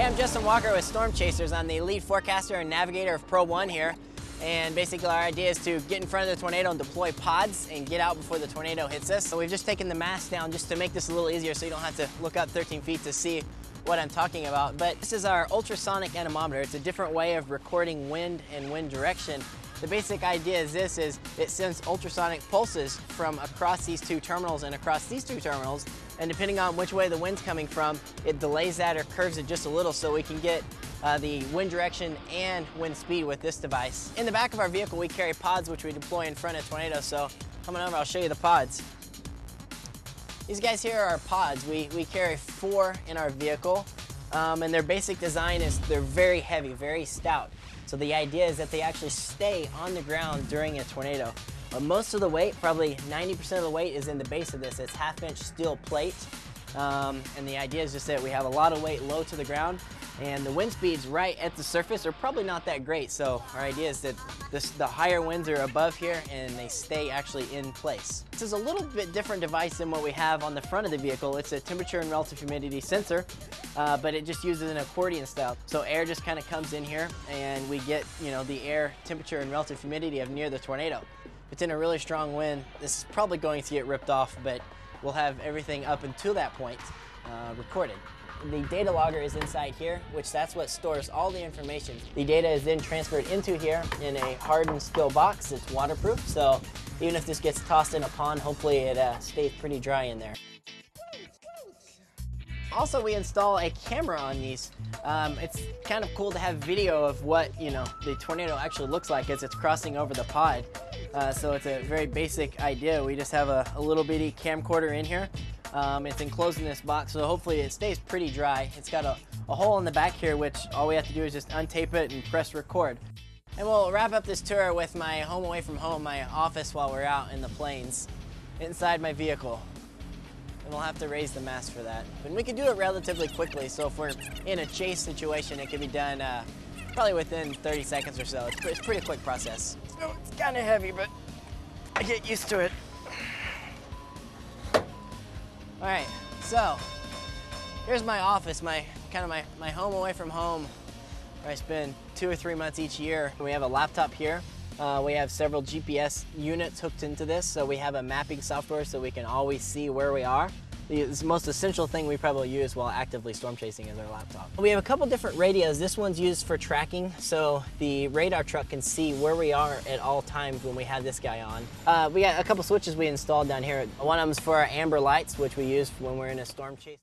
Hey, I'm Justin Walker with Stormchasers. I'm the lead forecaster and navigator of Pro 1 here. And basically our idea is to get in front of the tornado and deploy pods and get out before the tornado hits us. So we've just taken the mast down just to make this a little easier so you don't have to look up 13 feet to see what I'm talking about. But this is our ultrasonic anemometer. It's a different way of recording wind and wind direction. The basic idea is it sends ultrasonic pulses from across these two terminals and across these two terminals, and depending on which way the wind's coming from, it delays that or curves it just a little so we can get the wind direction and wind speed with this device. In the back of our vehicle, we carry pods which we deploy in front of tornadoes, so coming over, I'll show you the pods. These guys here are our pods. We carry 4 in our vehicle, and their basic design is they're very heavy, very stout. So the idea is that they actually stay on the ground during a tornado. Most of the weight, probably 90% of the weight, is in the base of this. It's half-inch steel plate, and the idea is just that we have a lot of weight low to the ground, and the wind speeds right at the surface are probably not that great. So our idea is that the higher winds are above here and they stay actually in place. This is a little bit different device than what we have on the front of the vehicle. It's a temperature and relative humidity sensor, but it just uses an accordion style. So air just kind of comes in here and we get, the air temperature and relative humidity of near the tornado. If it's in a really strong wind, this is probably going to get ripped off, but we'll have everything up until that point recorded. The data logger is inside here, which that's what stores all the information. The data is then transferred into here in a hardened steel box. It's waterproof, so even if this gets tossed in a pond, hopefully it stays pretty dry in there. Also, we install a camera on these. It's kind of cool to have video of what the tornado actually looks like as it's crossing over the pod. So it's a very basic idea. We just have a little bitty camcorder in here. It's enclosed in this box, so hopefully it stays pretty dry. It's got a hole in the back here, which all we have to do is just untape it and press record. And we'll wrap up this tour with my home away from home, my office while we're out in the plains, inside my vehicle. And we'll have to raise the mast for that. And we can do it relatively quickly, so if we're in a chase situation, it can be done probably within 30 seconds or so. It's a pretty quick process. So it's kind of heavy, but I get used to it. All right, so here's my office, my home away from home, where I spend 2 or 3 months each year. We have a laptop here. We have several GPS units hooked into this, so we have a mapping software so we can always see where we are. The most essential thing we probably use while actively storm chasing is our laptop. We have a couple different radios. This one's used for tracking, so the radar truck can see where we are at all times when we have this guy on. We got a couple switches we installed down here. One of them's for our amber lights, which we use when we're in a storm chase.